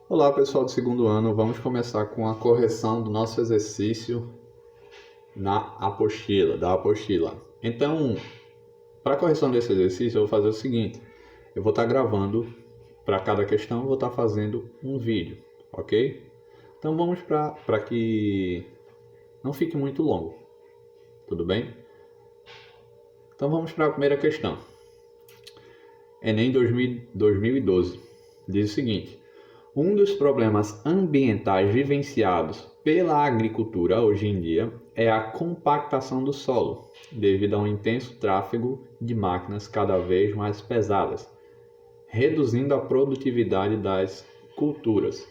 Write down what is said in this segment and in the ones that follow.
Olá pessoal do segundo ano, vamos começar com a correção do nosso exercício da apostila. Então, para a correção desse exercício eu vou fazer o seguinte, eu vou estar gravando para cada questão, eu vou estar fazendo um vídeo, ok? Então vamos para que não fique muito longo, tudo bem? Então vamos para a primeira questão. Enem 2012 diz o seguinte: um dos problemas ambientais vivenciados pela agricultura hoje em dia é a compactação do solo, devido a um intenso tráfego de máquinas cada vez mais pesadas, reduzindo a produtividade das culturas.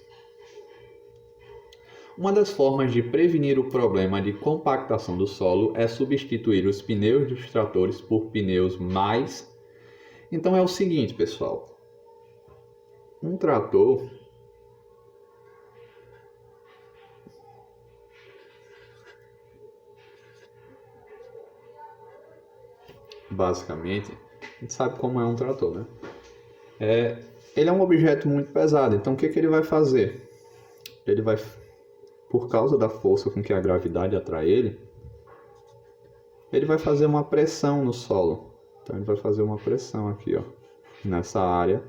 Uma das formas de prevenir o problema de compactação do solo é substituir os pneus dos tratores por pneus mais. Então é o seguinte, pessoal. Um trator basicamente, a gente sabe como é um trator, né? Ele é um objeto muito pesado, então o que ele vai fazer? Ele vai, por causa da força com que a gravidade atrai ele vai fazer uma pressão no solo. Então ele vai fazer uma pressão aqui, ó, nessa área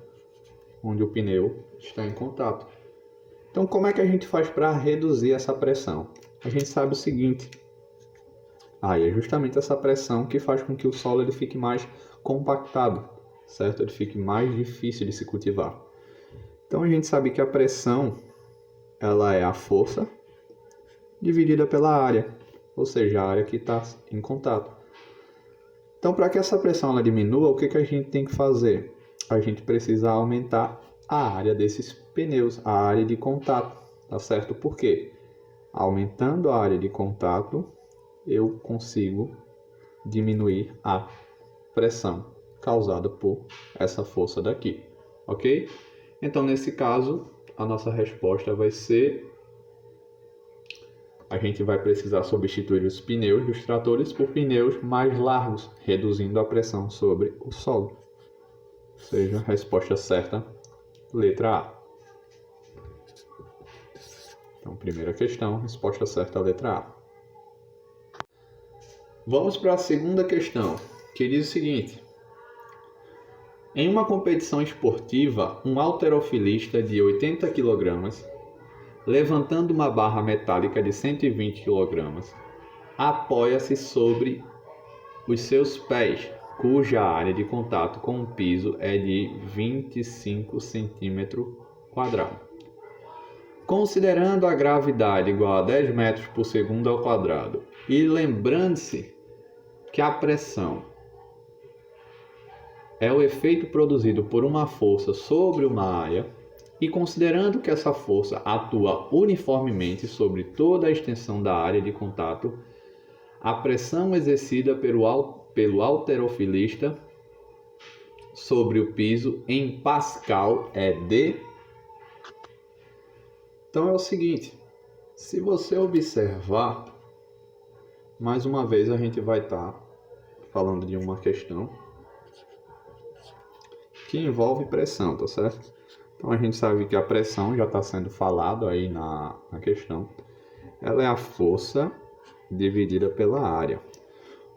onde o pneu está em contato. Então como é que a gente faz para reduzir essa pressão? A gente sabe o seguinte: é justamente essa pressão que faz com que o solo ele fique mais compactado, certo? Ele fique mais difícil de se cultivar. Então a gente sabe que a pressão ela é a força dividida pela área, ou seja, a área que está em contato. Então, para que essa pressão ela diminua, o que a gente tem que fazer? A gente precisa aumentar a área desses pneus, a área de contato, tá certo? Por quê? Aumentando a área de contato, eu consigo diminuir a pressão causada por essa força daqui, ok? Então, nesse caso, a nossa resposta vai ser: a gente vai precisar substituir os pneus dos tratores por pneus mais largos, reduzindo a pressão sobre o solo. Ou seja, a resposta certa, letra A. Então, primeira questão, resposta certa, letra A. Vamos para a segunda questão, que diz o seguinte: em uma competição esportiva, um halterofilista de 80 kg, levantando uma barra metálica de 120 kg, apoia-se sobre os seus pés, cuja área de contato com o piso é de 25 cm². Considerando a gravidade igual a 10 metros por segundo ao quadrado e lembrando-se que a pressão é o efeito produzido por uma força sobre uma área, e considerando que essa força atua uniformemente sobre toda a extensão da área de contato, a pressão exercida pelo halterofilista sobre o piso em Pascal é de... Então é o seguinte, se você observar, mais uma vez a gente vai estar falando de uma questão que envolve pressão, tá certo? Então a gente sabe que a pressão, já está sendo falado aí na questão, ela é a força dividida pela área.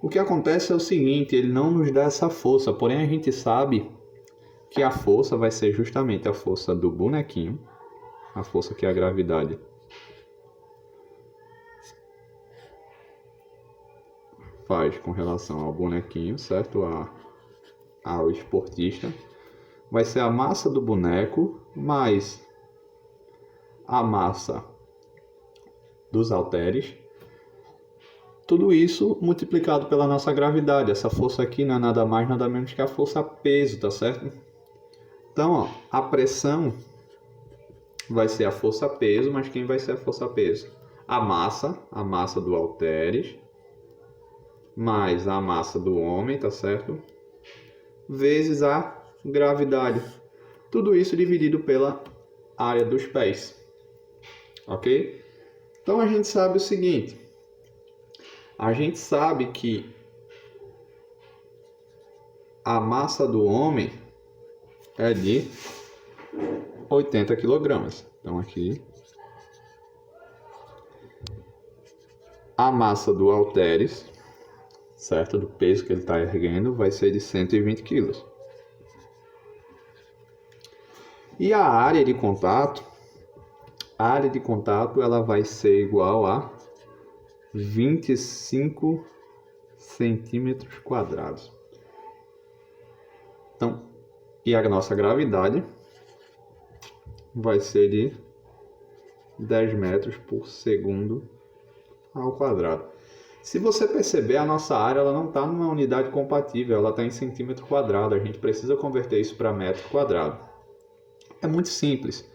O que acontece é o seguinte, ele não nos dá essa força, porém a gente sabe que a força vai ser justamente a força do bonequinho, a força que a gravidade faz com relação ao bonequinho, certo? Ao esportista. Vai ser a massa do boneco mais a massa dos halteres. Tudo isso multiplicado pela nossa gravidade. Essa força aqui não é nada mais, nada menos que a força peso, tá certo? Então, ó, a pressão vai ser a força peso, mas quem vai ser a força peso? A massa do halteres, mais a massa do homem, tá certo? Vezes a gravidade. Tudo isso dividido pela área dos pés. Ok? Então a gente sabe o seguinte. A gente sabe que a massa do homem é de 80 kg. Então aqui, a massa do halteres, certo? Do peso que ele está erguendo, vai ser de 120 kg. E a área de contato ela vai ser igual a 25 centímetros quadrados. Então, e a nossa gravidade vai ser de 10 metros por segundo ao quadrado. Se você perceber, a nossa área ela não está numa unidade compatível, ela está em centímetro quadrado. A gente precisa converter isso para metro quadrado. É muito simples.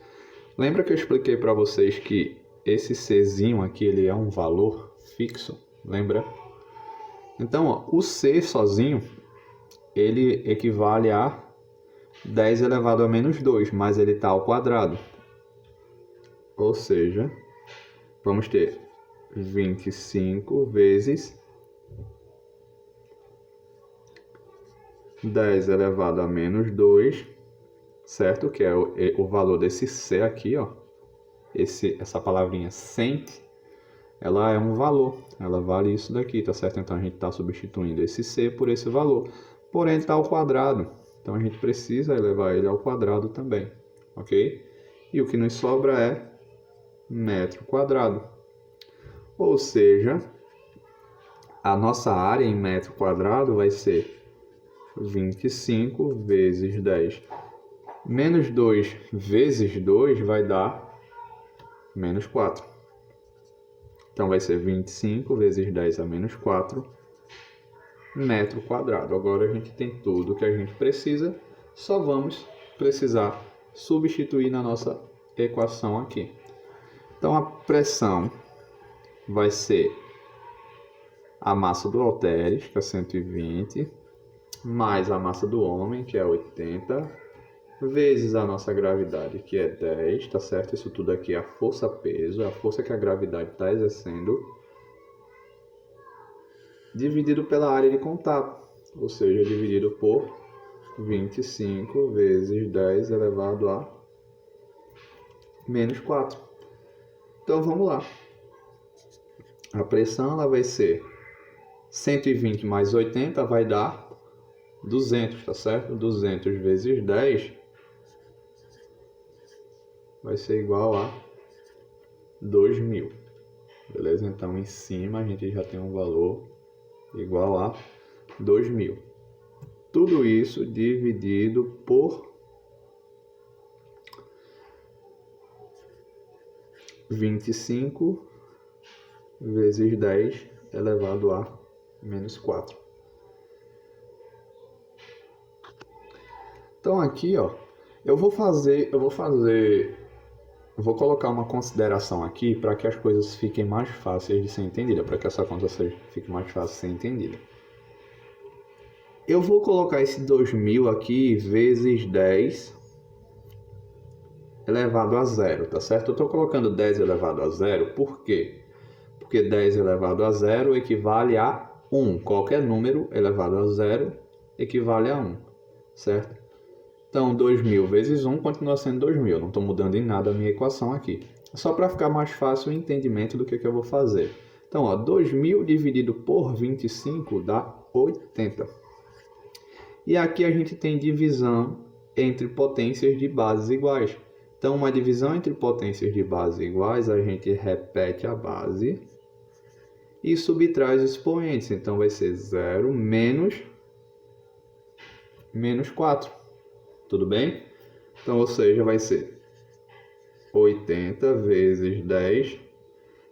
Lembra que eu expliquei para vocês que esse Czinho aqui ele é um valor fixo? Lembra? Então, ó, o C sozinho ele equivale a 10 elevado a menos 2, mas ele está ao quadrado. Ou seja, vamos ter 25 vezes 10 elevado a menos 2, certo? Que é o valor desse C aqui, ó. Essa palavrinha cent, ela é um valor. Ela vale isso daqui, tá certo? Então a gente está substituindo esse C por esse valor. Porém, ele está ao quadrado. Então a gente precisa elevar ele ao quadrado também, ok? E o que nos sobra é metro quadrado. Ou seja, a nossa área em metro quadrado vai ser 25 vezes 10. Menos 2 vezes 2 vai dar menos 4. Então vai ser 25 vezes 10 a menos 4 metro quadrado. Agora a gente tem tudo que a gente precisa, só vamos precisar substituir na nossa equação aqui. Então a pressão vai ser a massa do halteres, que é 120, mais a massa do homem, que é 80, vezes a nossa gravidade, que é 10, tá certo? Isso tudo aqui é a força-peso, é a força que a gravidade está exercendo, dividido pela área de contato, ou seja, dividido por 25 vezes 10 elevado a menos 4. Então vamos lá. A pressão ela vai ser 120 mais 80 vai dar 200, tá certo? 200 vezes 10 vai ser igual a 2.000. Beleza? Então em cima a gente já tem um valor igual a 2.000. Tudo isso dividido por 25 vezes 10 elevado a menos 4. Então aqui, ó, eu vou colocar uma consideração aqui para que as coisas fiquem mais fáceis de ser entendidas, para que essa conta fique mais fácil de ser entendida. Eu vou colocar esse 2.000 aqui vezes 10 elevado a zero, tá certo? Eu estou colocando 10 elevado a zero, por quê? Porque 10 elevado a zero equivale a 1. Qualquer número elevado a zero equivale a 1, certo? Então, 2.000 vezes 1 continua sendo 2.000. Não estou mudando em nada a minha equação aqui. Só para ficar mais fácil o entendimento do que eu vou fazer. Então, ó, 2.000 dividido por 25 dá 80. E aqui a gente tem divisão entre potências de bases iguais. Então, uma divisão entre potências de bases iguais, a gente repete a base e subtrai os expoentes. Então, vai ser 0 menos 4. Tudo bem? Então, ou seja, vai ser 80 vezes 10.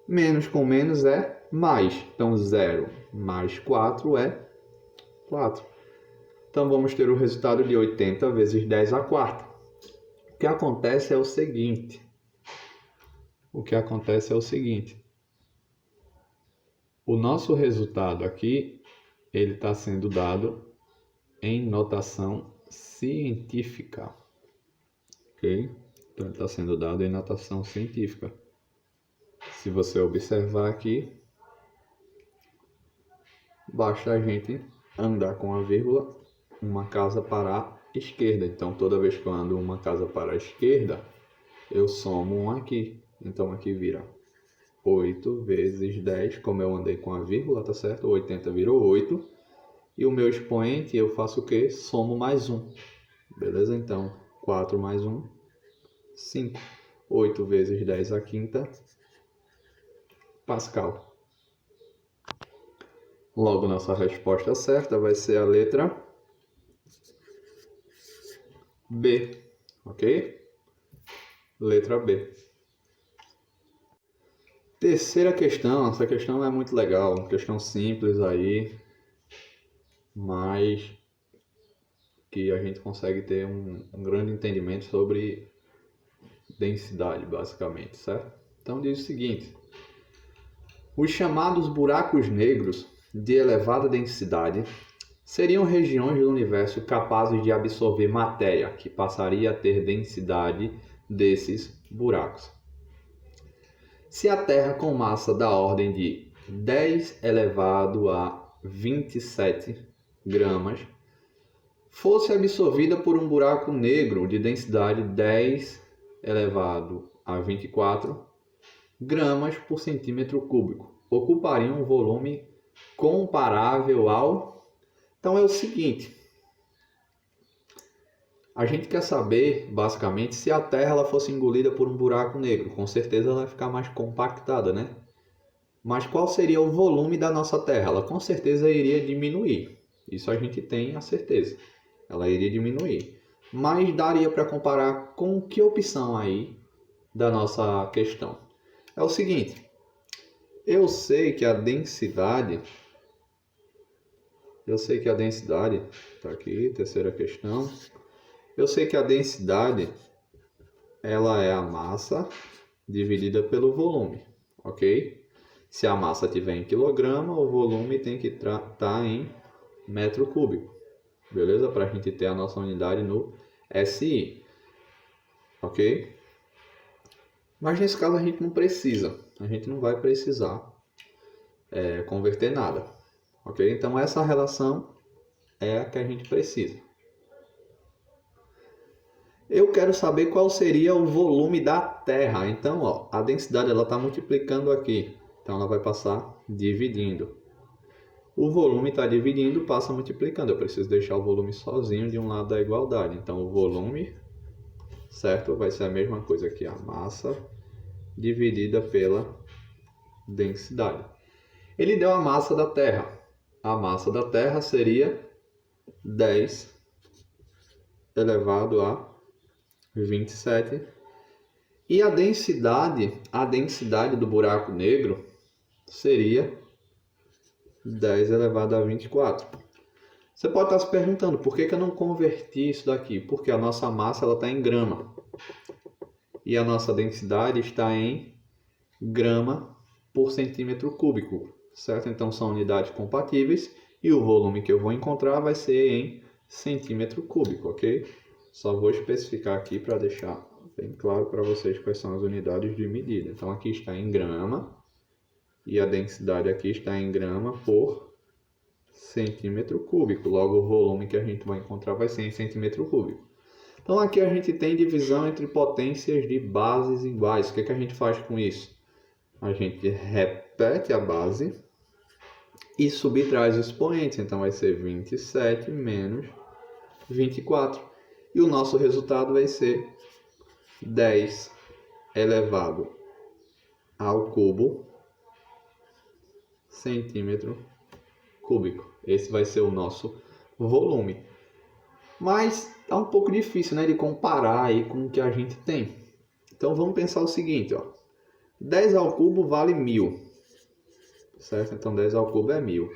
Menos com menos é mais. Então, 0 mais 4 é 4. Então, vamos ter o resultado de 80 vezes 10 à quarta. O que acontece é o seguinte. O nosso resultado aqui, ele está sendo dado em notação científica. Ok? Então, ele está sendo dado em notação científica. Se você observar aqui, basta a gente andar com a vírgula uma casa para a esquerda. Então, toda vez que eu ando uma casa para a esquerda, eu somo 1 aqui. Então aqui vira 8 vezes 10, como eu andei com a vírgula, tá certo? 80 virou 8. E o meu expoente eu faço o quê? Somo mais 1. Beleza? Então 4 mais 1, 5. 8 vezes 10 a quinta Pascal. Logo, nossa resposta certa vai ser a letra B, ok? Letra B. Terceira questão, essa questão é muito legal, uma questão simples aí, mas que a gente consegue ter um grande entendimento sobre densidade, basicamente, certo? Então diz o seguinte: os chamados buracos negros de elevada densidade seriam regiões do universo capazes de absorver matéria que passaria a ter densidade desses buracos. Se a Terra com massa da ordem de 10 elevado a 27 gramas fosse absorvida por um buraco negro de densidade 10 elevado a 24 gramas por centímetro cúbico, ocuparia um volume comparável ao... Então é o seguinte, a gente quer saber, basicamente, se a Terra ela fosse engolida por um buraco negro. Com certeza ela vai ficar mais compactada, né? Mas qual seria o volume da nossa Terra? Ela com certeza iria diminuir. Isso a gente tem a certeza. Ela iria diminuir. Mas daria para comparar com que opção aí da nossa questão? É o seguinte, eu sei que a densidade, tá aqui, terceira questão. Eu sei que a densidade, ela é a massa dividida pelo volume, ok? Se a massa estiver em quilograma, o volume tem que estar em metro cúbico, beleza? Para a gente ter a nossa unidade no SI, ok? Mas nesse caso a gente não precisa, a gente não vai precisar converter nada, ok? Então essa relação é a que a gente precisa. Eu quero saber qual seria o volume da Terra. Então, ó, a densidade ela está multiplicando aqui. Então, ela vai passar dividindo. O volume está dividindo, passa multiplicando. Eu preciso deixar o volume sozinho de um lado da igualdade. Então, o volume, certo? Vai ser a mesma coisa aqui. A massa dividida pela densidade. Ele deu a massa da Terra. A massa da Terra seria 10 elevado a 27. E a densidade do buraco negro seria 10 elevado a 24. Você pode estar se perguntando, por que eu não converti isso daqui? Porque a nossa massa está em grama. E a nossa densidade está em grama por centímetro cúbico, certo? Então são unidades compatíveis e o volume que eu vou encontrar vai ser em centímetro cúbico, ok? Só vou especificar aqui para deixar bem claro para vocês quais são as unidades de medida. Então aqui está em grama e a densidade aqui está em grama por centímetro cúbico. Logo o volume que a gente vai encontrar vai ser em centímetro cúbico. Então aqui a gente tem divisão entre potências de bases iguais. O que a gente faz com isso? A gente repete a base e subtrai os expoentes. Então vai ser 27 menos 24. E o nosso resultado vai ser 10 elevado ao cubo centímetro cúbico. Esse vai ser o nosso volume. Mas tá um pouco difícil, né, de comparar aí com o que a gente tem. Então vamos pensar o seguinte, ó. 10 ao cubo vale 1000. Certo? Então 10 ao cubo é 1000.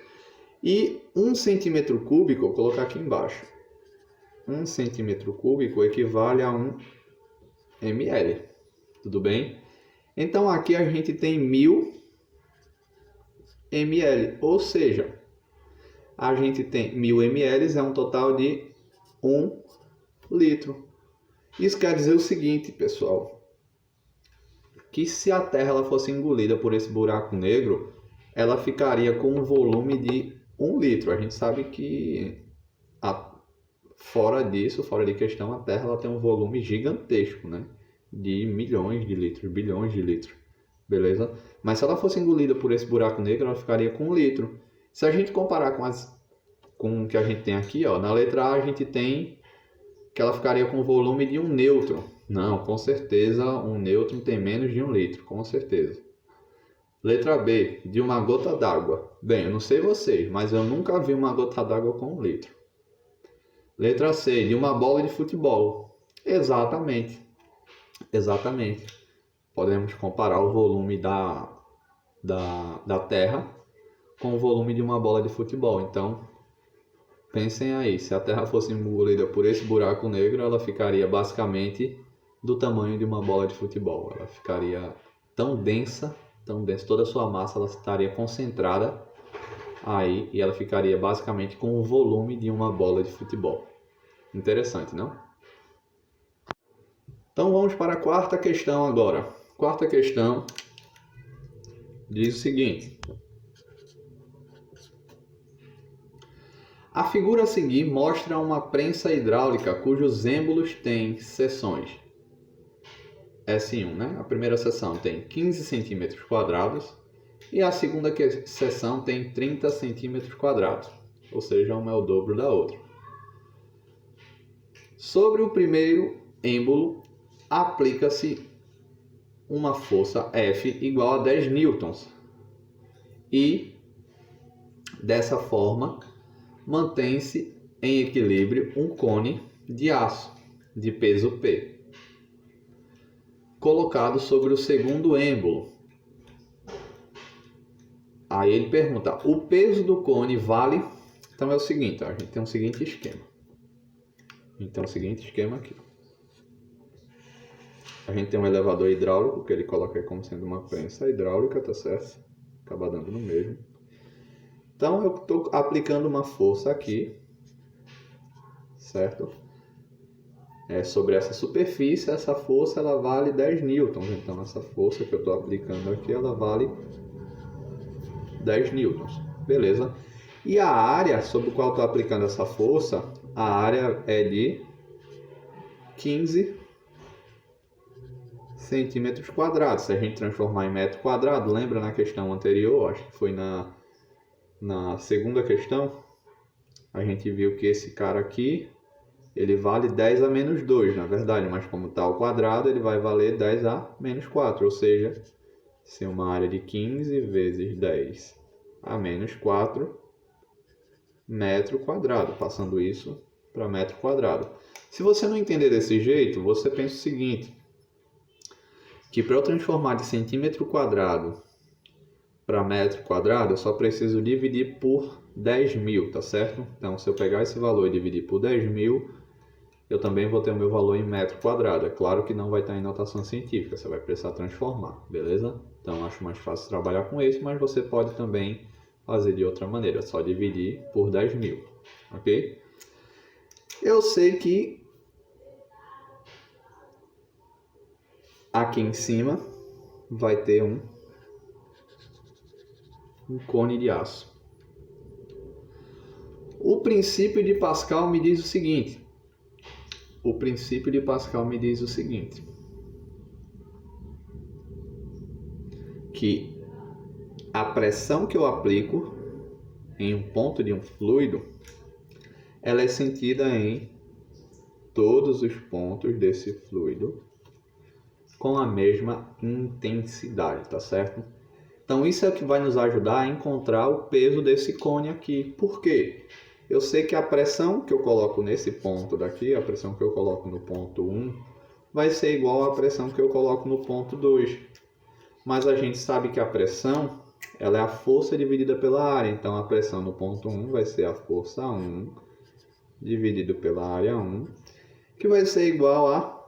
E 1 centímetro cúbico, vou colocar aqui embaixo. 1 centímetro cúbico equivale a 1 ml. Tudo bem? Então aqui a gente tem 1000 ml. Ou seja, a gente tem 1000 ml, é um total de 1 litro. Isso quer dizer o seguinte, pessoal. Que se a Terra ela fosse engolida por esse buraco negro, ela ficaria com um volume de 1 litro. A gente sabe que fora disso, fora de questão, a Terra ela tem um volume gigantesco, né? de milhões de litros, bilhões de litros, beleza? Mas se ela fosse engolida por esse buraco negro, ela ficaria com 1 litro. Se a gente comparar com o que a gente tem aqui, ó, na letra A a gente tem que ela ficaria com o volume de um nêutron. Não, com certeza um nêutron tem menos de 1 litro, com certeza. Letra B, de uma gota d'água. Bem, eu não sei vocês, mas eu nunca vi uma gota d'água com 1 litro. Letra C, de uma bola de futebol. Exatamente. Exatamente. Podemos comparar o volume da Terra com o volume de uma bola de futebol. Então, pensem aí, se a Terra fosse engolida por esse buraco negro, ela ficaria basicamente do tamanho de uma bola de futebol. Ela ficaria tão densa, toda a sua massa ela estaria concentrada aí e ela ficaria basicamente com o volume de uma bola de futebol. Interessante, não? Então vamos para a quarta questão agora. Quarta questão diz o seguinte: a figura a seguir mostra uma prensa hidráulica cujos êmbolos têm seções. S1, né? A primeira seção tem 15 centímetros quadrados e a segunda seção tem 30 centímetros quadrados, ou seja, uma é o dobro da outra. Sobre o primeiro êmbolo, aplica-se uma força F igual a 10 newtons e, dessa forma, mantém-se em equilíbrio um cone de aço de peso P, colocado sobre o segundo êmbolo. Aí ele pergunta, o peso do cone vale... Então é o seguinte, ó, a gente tem o seguinte esquema. Então, o seguinte esquema aqui. A gente tem um elevador hidráulico, que ele coloca aí como sendo uma prensa hidráulica, tá certo? Acaba dando no mesmo. Então, eu estou aplicando uma força aqui, certo? Sobre essa superfície, essa força ela vale 10 newtons. Então, essa força que eu estou aplicando aqui, ela vale 10 newtons. Beleza? E a área sobre a qual eu estou aplicando essa força, a área é de 15 centímetros quadrados. Se a gente transformar em metro quadrado, lembra na questão anterior, acho que foi na segunda questão, a gente viu que esse cara aqui, ele vale 10 a menos 2, na verdade, mas como está ao quadrado, ele vai valer 10 a menos 4, ou seja, se uma área de 15 vezes 10 a menos 4 metro quadrado, passando isso para metro quadrado. Se você não entender desse jeito, você pensa o seguinte, que para eu transformar de centímetro quadrado para metro quadrado, eu só preciso dividir por 10.000, tá certo? Então, se eu pegar esse valor e dividir por 10.000, eu também vou ter o meu valor em metro quadrado. É claro que não vai estar em notação científica, você vai precisar transformar, beleza? Então, acho mais fácil trabalhar com esse, mas você pode também fazer de outra maneira, só dividir por 10.000, ok? Eu sei que aqui em cima vai ter um cone de aço. O princípio de Pascal me diz o seguinte. Que a pressão que eu aplico em um ponto de um fluido, ela é sentida em todos os pontos desse fluido com a mesma intensidade, tá certo? Então isso é o que vai nos ajudar a encontrar o peso desse cone aqui. Por quê? Eu sei que a pressão que eu coloco nesse ponto daqui, a pressão que eu coloco no ponto 1, vai ser igual à pressão que eu coloco no ponto 2. Mas a gente sabe que a pressão, ela é a força dividida pela área. Então a pressão no ponto 1 vai ser a força 1 dividido pela área 1, que vai ser igual a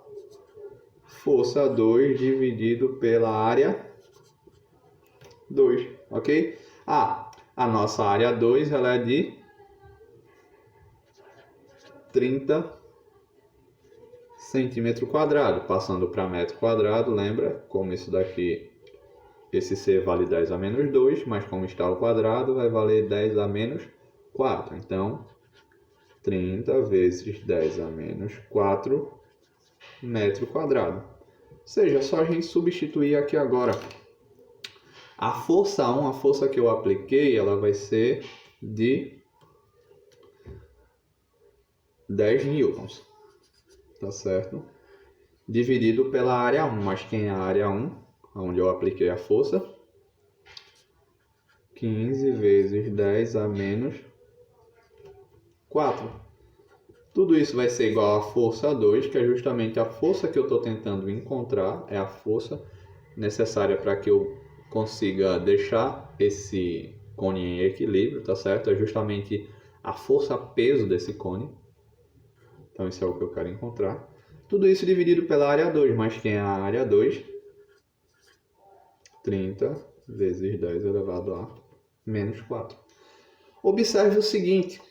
força 2 dividido pela área 2, ok? A nossa área 2 ela é de 30 centímetros quadrados. Passando para metro quadrado, lembra? Como isso daqui, esse C vale 10 a menos 2, mas como está ao quadrado, vai valer 10 a menos 4. Então, 30 vezes 10 a menos 4 metro quadrado. seja, é só a gente substituir aqui agora. A força 1, a força que eu apliquei, ela vai ser de 10 newtons, tá certo? Dividido pela área 1, mas quem é a área 1, onde eu apliquei a força? 15 vezes 10 a menos 4. Tudo isso vai ser igual à força 2, que é justamente a força que eu estou tentando encontrar, é a força necessária para que eu consiga deixar esse cone em equilíbrio, tá certo? É justamente a força-peso desse cone. Então isso é o que eu quero encontrar. Tudo isso dividido pela área 2, mas quem é a área 2? 30 vezes 10 elevado a menos 4. Observe o seguinte,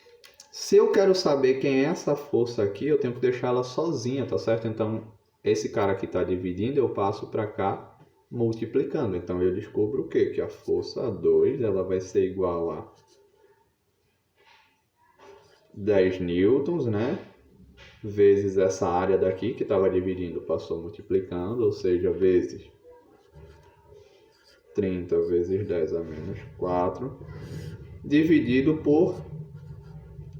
se eu quero saber quem é essa força aqui, eu tenho que deixar ela sozinha, tá certo? Então, esse cara que está dividindo, eu passo para cá multiplicando. Então, eu descubro o quê? Que a força 2 ela vai ser igual a 10 newtons, né? Vezes essa área daqui que estava dividindo, passou multiplicando, ou seja, vezes 30 vezes 10 a menos 4, dividido por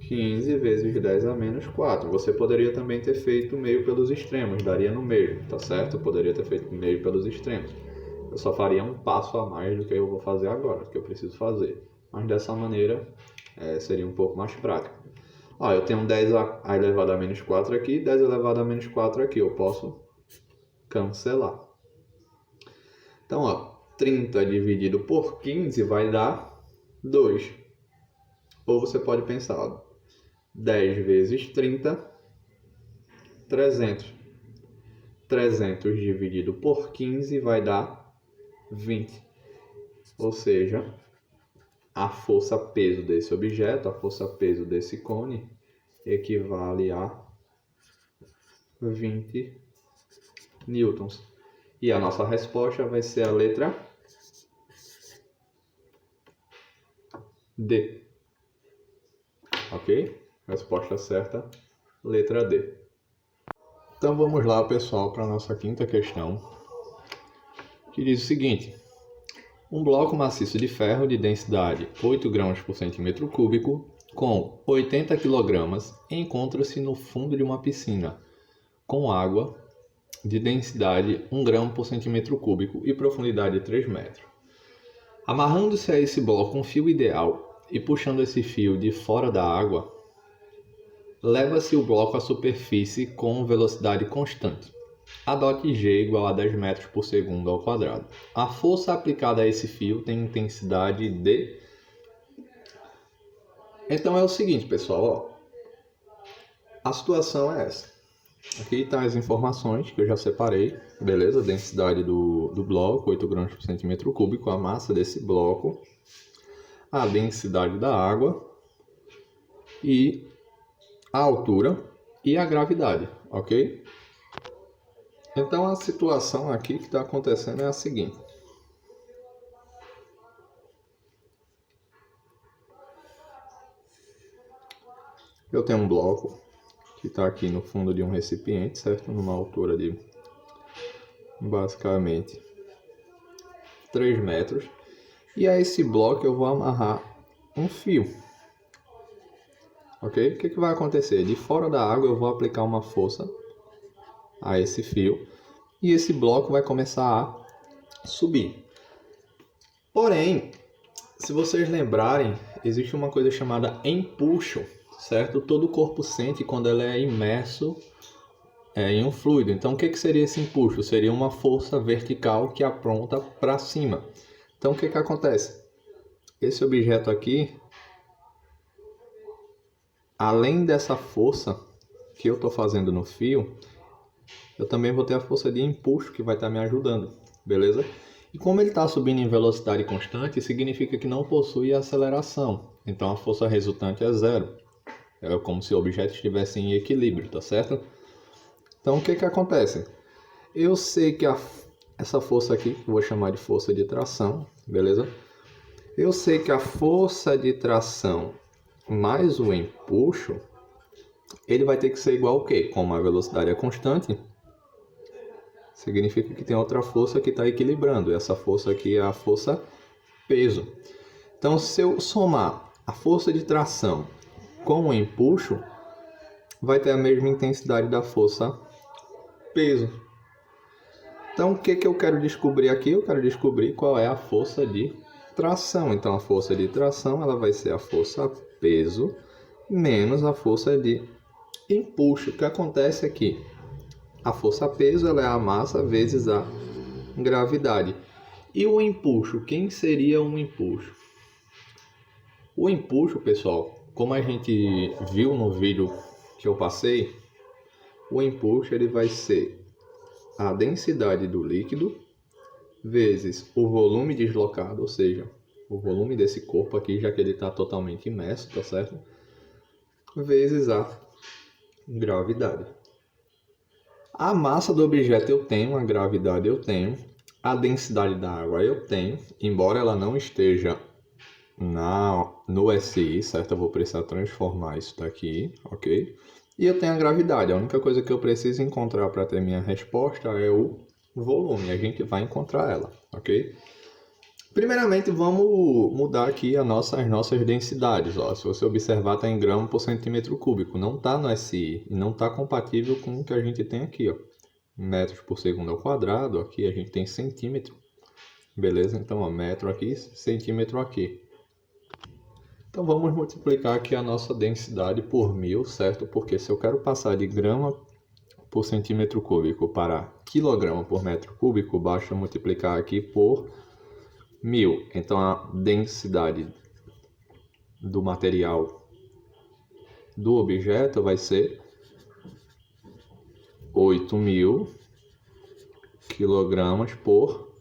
15 vezes 10 a menos 4. Você poderia também ter feito meio pelos extremos, daria no meio, tá certo? Eu poderia ter feito meio pelos extremos. Eu só faria um passo a mais do que eu vou fazer agora, do que eu preciso fazer. Mas dessa maneira seria um pouco mais prático. Ó, eu tenho 10 a elevado a menos 4 aqui, 10 elevado a menos 4 aqui. Eu posso cancelar. Então, ó, 30 dividido por 15 vai dar 2. Ou você pode pensar, ó, 10 vezes 30, 300. 300 dividido por 15 vai dar 20. Ou seja, a força-peso desse objeto, a força-peso desse cone, equivale a 20 newtons. E a nossa resposta vai ser a letra D. Ok? Resposta certa, letra D. Então vamos lá, pessoal, para a nossa quinta questão, que diz o seguinte: um bloco maciço de ferro de densidade 8 gramas por centímetro cúbico com 80 kg encontra-se no fundo de uma piscina com água de densidade 1 grama por centímetro cúbico e profundidade de 3 metros. Amarrando-se a esse bloco um fio ideal e puxando esse fio de fora da água, leva-se o bloco à superfície com velocidade constante. Adote G igual a 10 metros por segundo ao quadrado. A força aplicada a esse fio tem intensidade de... Então é o seguinte, pessoal, ó. A situação é essa. Aqui estão as informações que eu já separei, beleza? Densidade do bloco, 8 gramas por centímetro cúbico, a massa desse bloco, a densidade da água e a altura e a gravidade, ok? Então a situação aqui que está acontecendo é a seguinte. Eu tenho um bloco que está aqui no fundo de um recipiente, certo? Numa altura de basicamente 3 metros. E a esse bloco eu vou amarrar um fio. Ok? O que vai acontecer? De fora da água eu vou aplicar uma força a esse fio e esse bloco vai começar a subir. Porém, se vocês lembrarem, existe uma coisa chamada empuxo, certo? Todo o corpo sente quando ele é imerso em um fluido. Então, o que seria esse empuxo? Seria uma força vertical que aponta para cima. Então, o que acontece? Esse objeto aqui, além dessa força que eu estou fazendo no fio, eu também vou ter a força de empuxo que vai estar me ajudando, beleza? E como ele está subindo em velocidade constante, significa que não possui aceleração. Então a força resultante é zero. É como se o objeto estivesse em equilíbrio, tá certo? Então o que acontece? Eu sei que essa força aqui, que eu vou chamar de força de tração, beleza? Eu sei que a força de tração mais o empuxo, ele vai ter que ser igual ao quê? Como a velocidade é constante, significa que tem outra força que está equilibrando. E essa força aqui é a força peso. Então, se eu somar a força de tração com o empuxo, vai ter a mesma intensidade da força peso. Então, o que eu quero descobrir aqui? Eu quero descobrir qual é a força de tração. Então, a força de tração ela vai ser a força peso menos a força de empuxo. O que acontece aqui? A força peso ela é a massa vezes a gravidade. E o empuxo? Quem seria um empuxo? O empuxo, pessoal, como a gente viu no vídeo que eu passei, o empuxo ele vai ser a densidade do líquido vezes o volume deslocado, ou seja, o volume desse corpo aqui, já que ele está totalmente imerso, tá certo? Vezes a gravidade. A massa do objeto eu tenho, a gravidade eu tenho, a densidade da água eu tenho, embora ela não esteja no SI, certo? Eu vou precisar transformar isso daqui, ok? E eu tenho a gravidade. A única coisa que eu preciso encontrar para ter minha resposta é o volume. A gente vai encontrar ela, ok? Primeiramente, vamos mudar aqui as nossas densidades. Ó. Se você observar, está em grama por centímetro cúbico. Não está no SI e não está compatível com o que a gente tem aqui. Ó. Metros por segundo ao quadrado. Aqui a gente tem centímetro. Beleza? Então, ó, metro aqui, centímetro aqui. Então, vamos multiplicar aqui a nossa densidade por 1000, certo? Porque se eu quero passar de grama por centímetro cúbico para quilograma por metro cúbico, basta multiplicar aqui por 1000. Então, a densidade do material do objeto vai ser 8.000 quilogramas por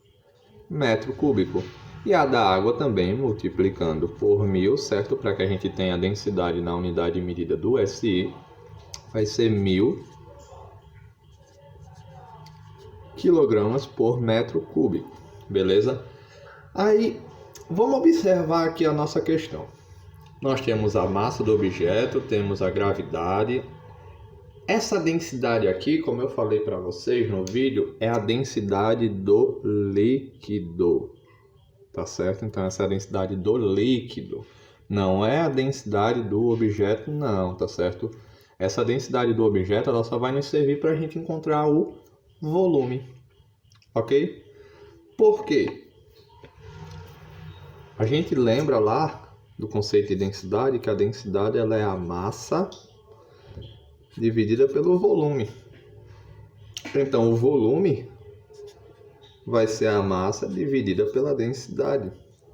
metro cúbico. E a da água também, multiplicando por 1000, certo? Para que a gente tenha a densidade na unidade medida do SI, vai ser 1000 quilogramas por metro cúbico, beleza? Aí, vamos observar aqui a nossa questão. Nós temos a massa do objeto, temos a gravidade. Essa densidade aqui, como eu falei para vocês no vídeo, é a densidade do líquido. Tá certo? Então, essa é a densidade do líquido. Não é a densidade do objeto, não, tá certo? Essa densidade do objeto, ela só vai nos servir para a gente encontrar o volume. Ok? Por quê? A gente lembra lá do conceito de densidade, que a densidade ela é a massa dividida pelo volume. Então, o volume vai ser a massa dividida pela densidade.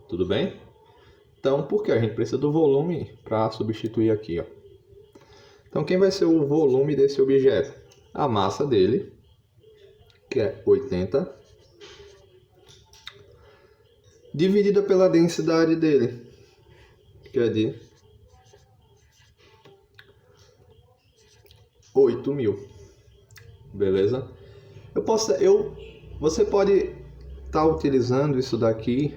Tudo bem? Então, por que a gente precisa do volume para substituir aqui? Ó. Então, quem vai ser o volume desse objeto? A massa dele, que é 80, dividida pela densidade dele, que é de 8.000. Beleza? Você pode estar utilizando isso daqui,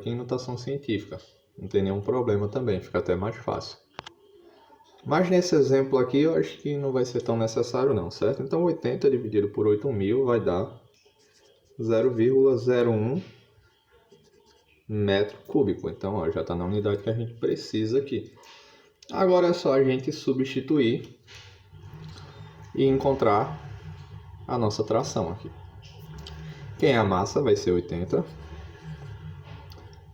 em notação científica. Não tem nenhum problema também, fica até mais fácil. Mas nesse exemplo aqui, eu acho que não vai ser tão necessário não, certo? Então, 80 dividido por 8.000 vai dar 0,01 metro cúbico. Então, ó, já está na unidade que a gente precisa aqui. Agora é só a gente substituir e encontrar a nossa tração aqui. Quem é a massa vai ser 80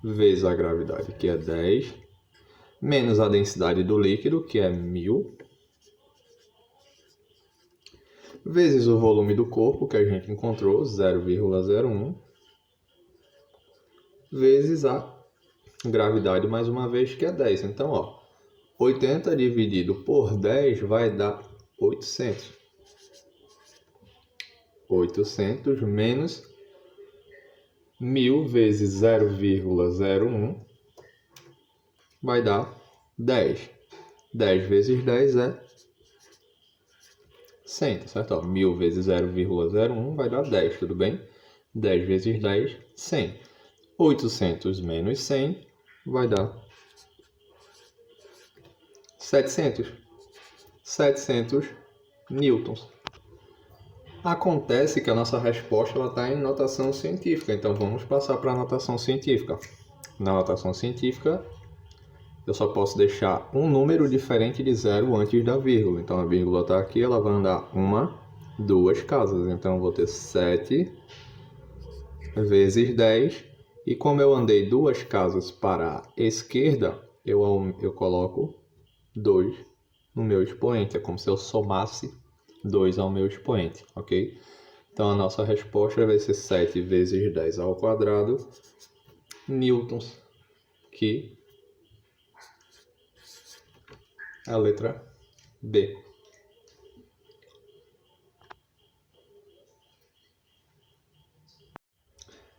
vezes a gravidade, que é 10, menos a densidade do líquido, que é 1000, vezes o volume do corpo, que a gente encontrou, 0,01, vezes a gravidade, mais uma vez, que é 10. Então, ó, 80 dividido por 10 vai dar 800. 800 menos 1000 vezes 0,01 vai dar 10. 10 vezes 10 é 100, tá certo? Ó, 1000 vezes 0,01 vai dar 10, tudo bem? 10 vezes 10, 100. 800 menos 100 vai dar 700. 700 newtons. Acontece que a nossa resposta está em notação científica, então vamos passar para a notação científica. Na notação científica, eu só posso deixar um número diferente de zero antes da vírgula. Então a vírgula está aqui, ela vai andar uma, duas casas. Então eu vou ter 7 vezes 10. E como eu andei duas casas para a esquerda, eu coloco 2 no meu expoente. É como se eu somasse 2 ao meu expoente, ok? Então a nossa resposta vai ser 7 vezes 10 ao quadrado newtons, que é a letra B.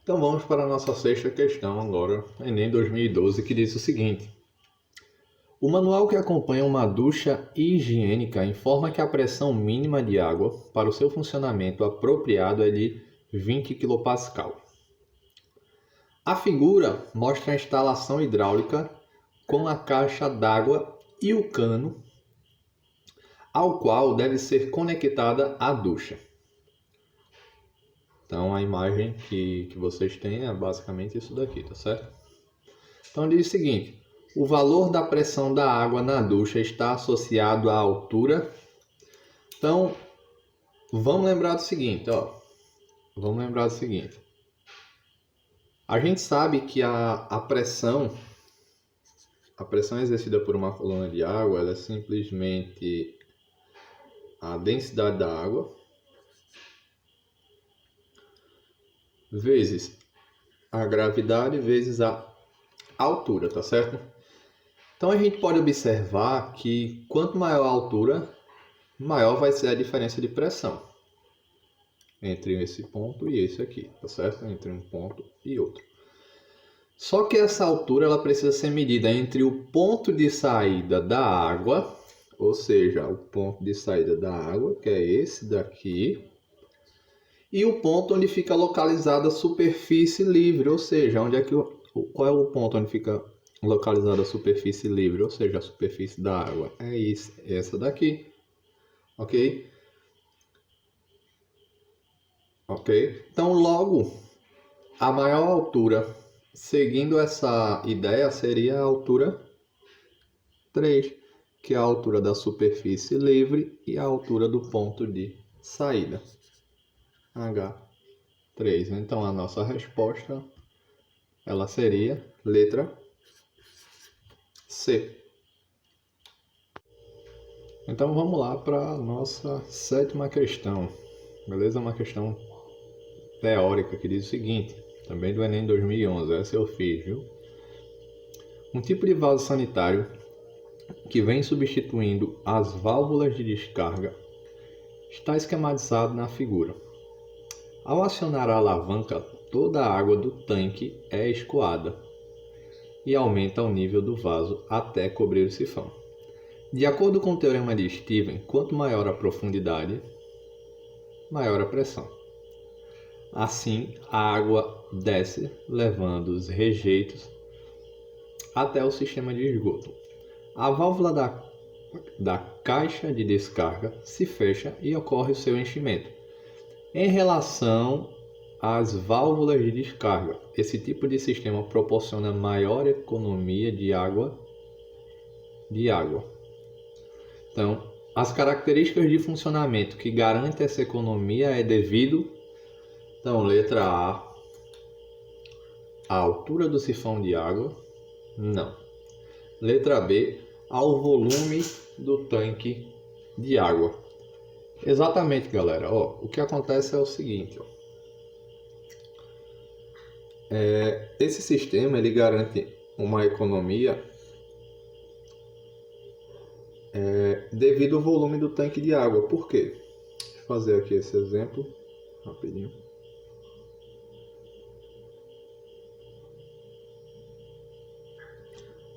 Então vamos para a nossa sexta questão agora, Enem 2012, que diz o seguinte: o manual que acompanha uma ducha higiênica informa que a pressão mínima de água para o seu funcionamento apropriado é de 20 kPa. A figura mostra a instalação hidráulica com a caixa d'água e o cano ao qual deve ser conectada a ducha. Então a imagem que vocês têm é basicamente isso daqui, tá certo? Então diz o seguinte: o valor da pressão da água na ducha está associado à altura. Então vamos lembrar do seguinte, ó. A gente sabe que a pressão exercida por uma coluna de água, ela é simplesmente a densidade da água vezes a gravidade vezes a altura, tá certo? Então a gente pode observar que quanto maior a altura, maior vai ser a diferença de pressão entre esse ponto e esse aqui, tá certo? Entre um ponto e outro. Só que essa altura ela precisa ser medida entre o ponto de saída da água, ou seja, o ponto de saída da água, que é esse daqui, e o ponto onde fica localizada a superfície livre, ou seja, qual é o ponto onde fica localizada a superfície livre, ou seja, a superfície da água? É essa daqui, ok? Ok? Então, logo, a maior altura, seguindo essa ideia, seria a altura 3, que é a altura da superfície livre e a altura do ponto de saída. H3. Então a nossa resposta ela seria letra C. Então vamos lá para a nossa sétima questão. Beleza? Uma questão teórica que diz o seguinte, também do Enem 2011, essa eu fiz, viu? Um tipo de vaso sanitário que vem substituindo as válvulas de descarga está esquematizado na figura. Ao acionar a alavanca, toda a água do tanque é escoada e aumenta o nível do vaso até cobrir o sifão. De acordo com o teorema de Steven, quanto maior a profundidade, maior a pressão. Assim, a água desce, levando os rejeitos até o sistema de esgoto. A válvula da caixa de descarga se fecha e ocorre o seu enchimento. Em relação às válvulas de descarga, esse tipo de sistema proporciona maior economia de água. Então, as características de funcionamento que garantem essa economia é devido, então, letra A altura do sifão de água, não. Letra B, ao volume do tanque de água. Exatamente, galera. Ó, o que acontece é o seguinte. Ó. Esse sistema ele garante uma economia devido ao volume do tanque de água. Por quê? Deixa eu fazer aqui esse exemplo rapidinho.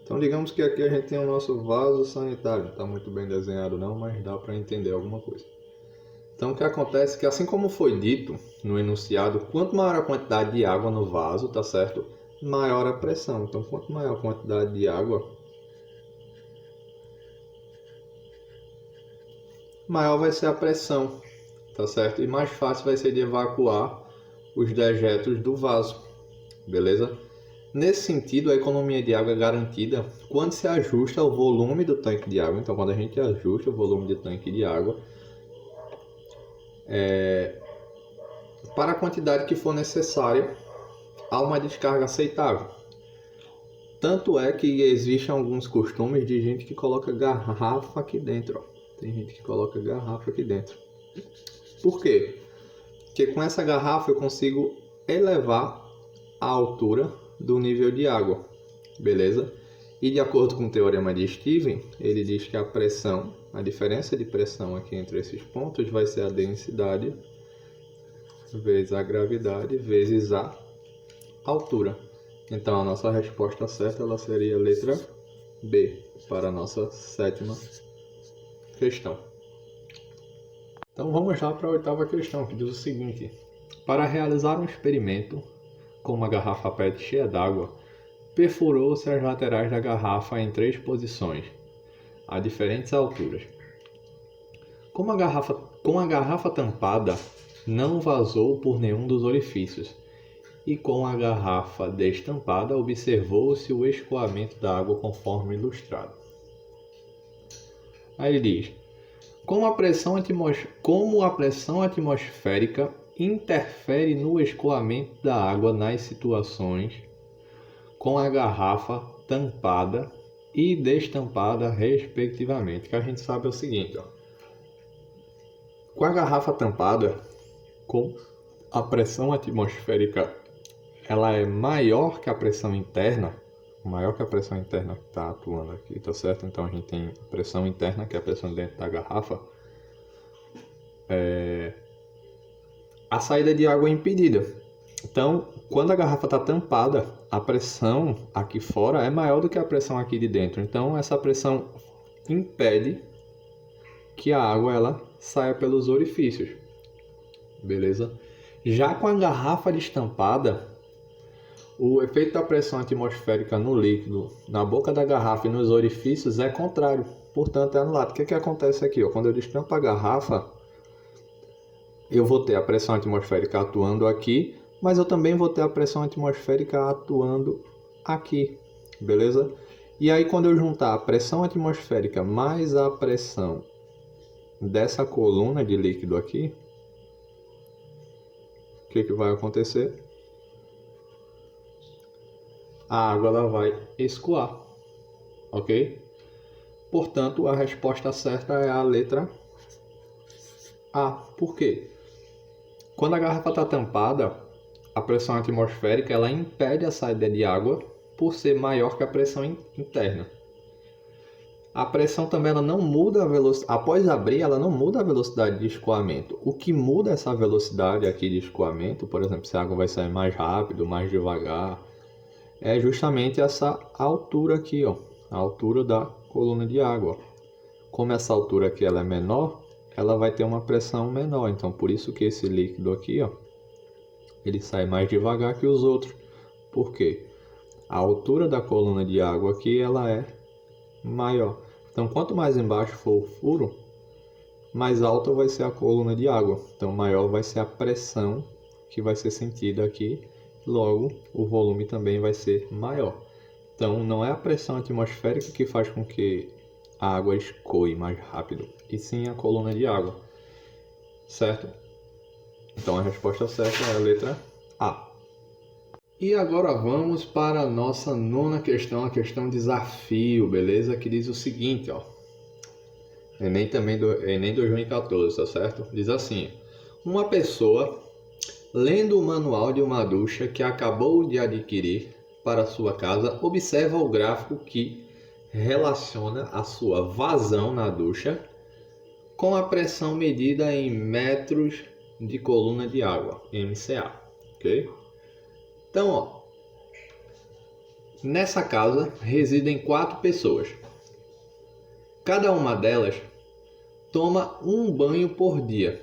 Então, digamos que aqui a gente tem o nosso vaso sanitário. Não está muito bem desenhado não, mas dá para entender alguma coisa. Então, o que acontece é que, assim como foi dito no enunciado, quanto maior a quantidade de água no vaso, tá certo? Maior a pressão. Então, quanto maior a quantidade de água, maior vai ser a pressão, tá certo? E mais fácil vai ser de evacuar os dejetos do vaso, beleza? Nesse sentido, a economia de água é garantida quando se ajusta o volume do tanque de água. Então, quando a gente ajusta o volume do tanque de água para a quantidade que for necessária a uma descarga aceitável. Tanto é que existem alguns costumes de gente que coloca garrafa aqui dentro. Ó. Tem gente que coloca garrafa aqui dentro. Por quê? Porque com essa garrafa eu consigo elevar a altura do nível de água, beleza? E de acordo com o teorema de Steven, ele diz que a pressão, a diferença de pressão aqui entre esses pontos vai ser a densidade vezes a gravidade vezes a altura. Então a nossa resposta certa ela seria a letra B para a nossa 7ª questão. Então vamos lá para a 8ª questão, que diz o seguinte: para realizar um experimento com uma garrafa PET cheia d'água, perfurou-se as laterais da garrafa em 3 posições, a diferentes alturas. Com a garrafa tampada, não vazou por nenhum dos orifícios, e com a garrafa destampada, observou-se o escoamento da água conforme ilustrado. Aí ele diz: como a pressão atmosférica interfere no escoamento da água nas situações com a garrafa tampada e destampada, respectivamente. O que a gente sabe é o seguinte, ó. Com a garrafa tampada, com a pressão atmosférica, ela é maior que a pressão interna, que está atuando aqui, tá certo? Então a gente tem pressão interna, que é a pressão dentro da garrafa. A saída de água é impedida. Então, quando a garrafa está tampada, a pressão aqui fora é maior do que a pressão aqui de dentro. Então, essa pressão impede que a água ela saia pelos orifícios. Beleza? Já com a garrafa destampada, o efeito da pressão atmosférica no líquido, na boca da garrafa e nos orifícios é contrário. Portanto, é anulado. O que acontece aqui? Ó? Quando eu destampo a garrafa, eu vou ter a pressão atmosférica atuando aqui, mas eu também vou ter a pressão atmosférica atuando aqui, beleza? E aí quando eu juntar a pressão atmosférica mais a pressão dessa coluna de líquido aqui, o que vai acontecer? A água ela vai escoar, ok? Portanto, a resposta certa é a letra A. Por quê? Quando a garrafa está tampada, a pressão atmosférica ela impede a saída de água por ser maior que a pressão interna. A pressão também ela não muda a velocidade. Após abrir, ela não muda a velocidade de escoamento. O que muda essa velocidade aqui de escoamento, por exemplo, se a água vai sair mais rápido, mais devagar, é justamente essa altura aqui, ó, a altura da coluna de água. Como essa altura aqui ela é menor, ela vai ter uma pressão menor. Então, por isso que esse líquido aqui, ó, ele sai mais devagar que os outros. Por quê? A altura da coluna de água aqui ela é maior. Então, quanto mais embaixo for o furo, mais alta vai ser a coluna de água. Então, maior vai ser a pressão que vai ser sentida aqui. Logo, o volume também vai ser maior. Então, não é a pressão atmosférica que faz com que a água escoe mais rápido, e sim a coluna de água, certo? Então a resposta certa é a letra A. E agora vamos para a nossa 9ª questão, a questão desafio, beleza? Que diz o seguinte, ó. Enem 2014, tá certo? Diz assim: uma pessoa lendo o manual de uma ducha que acabou de adquirir para sua casa, observa o gráfico que relaciona a sua vazão na ducha com a pressão medida em metros de coluna de água, MCA, ok? Então, ó, nessa casa residem 4 pessoas. Cada uma delas toma um banho por dia,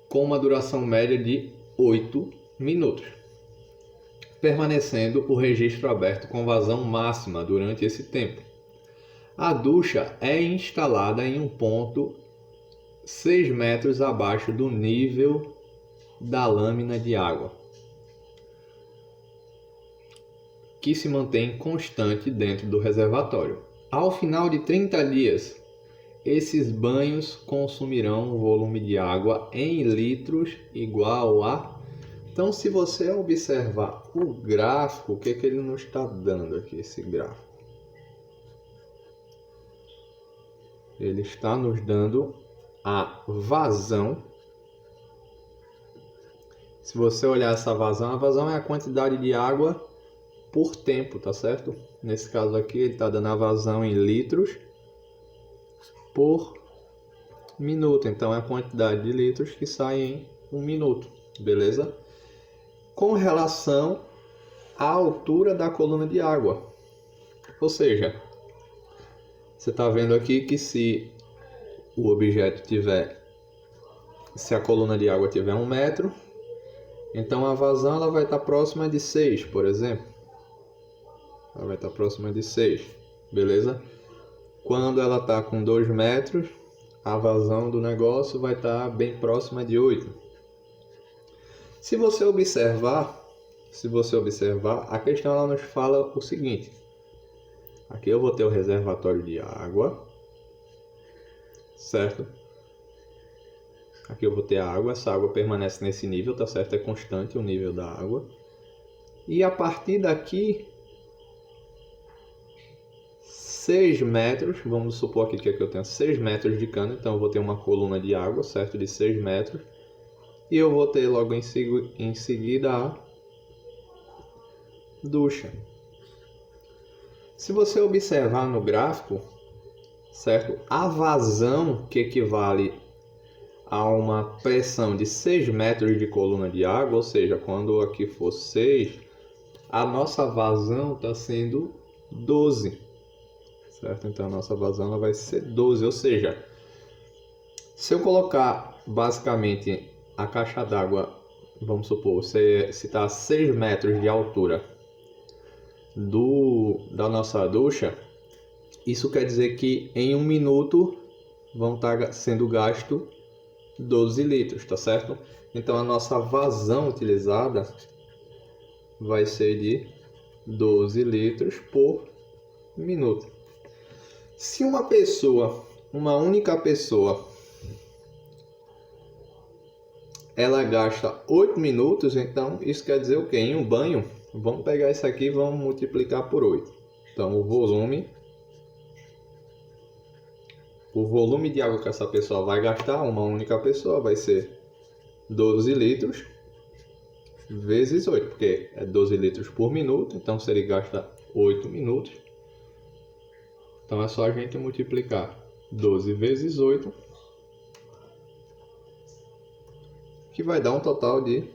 com uma duração média de 8 minutos, permanecendo o registro aberto com vazão máxima durante esse tempo. A ducha é instalada em um ponto 6 metros abaixo do nível da lâmina de água, que se mantém constante dentro do reservatório. Ao final de 30 dias, esses banhos consumirão um volume de água em litros igual a... Então, se você observar o gráfico, o que ele nos está dando aqui, esse gráfico? Ele está nos dando a vazão. Se você olhar essa vazão, a vazão é a quantidade de água por tempo, tá certo? Nesse caso aqui, ele está dando a vazão em litros por minuto. Então, é a quantidade de litros que sai em um minuto, beleza? Com relação à altura da coluna de água. Ou seja, você está vendo aqui que se o objeto tiver, se a coluna de água tiver 1 metro, então a vazão ela vai estar próxima de 6, por exemplo. Ela vai estar próxima de 6, beleza? Quando ela está com 2 metros, a vazão do negócio vai estar bem próxima de 8. Se você observar, a questão ela nos fala o seguinte. Aqui eu vou ter o reservatório de água, certo? Aqui eu vou ter a água, essa água permanece nesse nível, tá certo? É constante o nível da água. E a partir daqui, 6 metros, vamos supor aqui que eu tenho 6 metros de cano, então eu vou ter uma coluna de água, certo? De 6 metros. E eu vou ter logo em seguida a ducha. Se você observar no gráfico, certo? A vazão, que equivale a uma pressão de 6 metros de coluna de água, ou seja, quando aqui for 6, a nossa vazão está sendo 12, certo? Então a nossa vazão ela vai ser 12, ou seja, se eu colocar basicamente a caixa d'água, vamos supor, se está a 6 metros de altura da nossa ducha, isso quer dizer que em 1 minuto vão estar sendo gasto 12 litros, tá certo? Então a nossa vazão utilizada vai ser de 12 litros por minuto. Se uma única pessoa, ela gasta 8 minutos, então isso quer dizer o quê? Em um banho, vamos pegar isso aqui e vamos multiplicar por 8. Então o volume de água que essa pessoa vai gastar, uma única pessoa, vai ser 12 litros vezes 8, porque é 12 litros por minuto, então se ele gasta 8 minutos, então é só a gente multiplicar 12 vezes 8, que vai dar um total de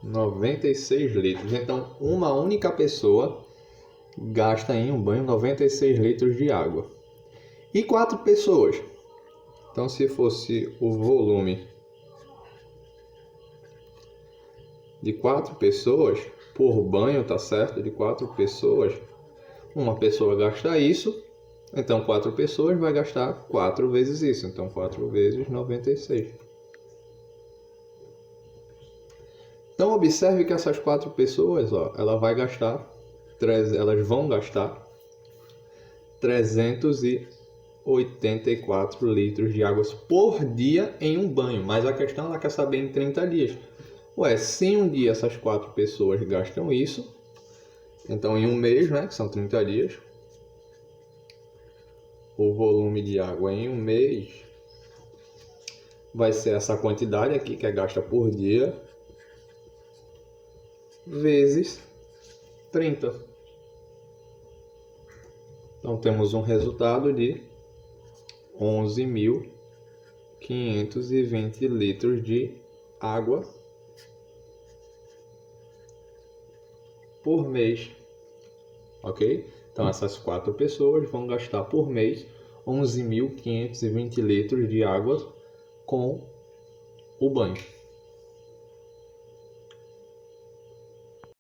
96 litros. Então, uma única pessoa gasta em um banho 96 litros de água. E 4 pessoas? Então, se fosse o volume de 4 pessoas por banho, tá certo? De 4 pessoas, uma pessoa gasta isso, então 4 pessoas vai gastar 4 vezes isso, então 4 vezes 96. Então observe que essas 4 pessoas, ó, elas vão gastar 384 litros de água por dia em um banho. Mas a questão ela quer saber em 30 dias. Ué, se em um dia essas 4 pessoas gastam isso, então em um mês, né, que são 30 dias, o volume de água em um mês vai ser essa quantidade aqui que é gasta por dia, vezes 30. Então temos um resultado de 11.520 litros de água por mês, ok? Então essas 4 pessoas vão gastar por mês 11.520 litros de água com o banho.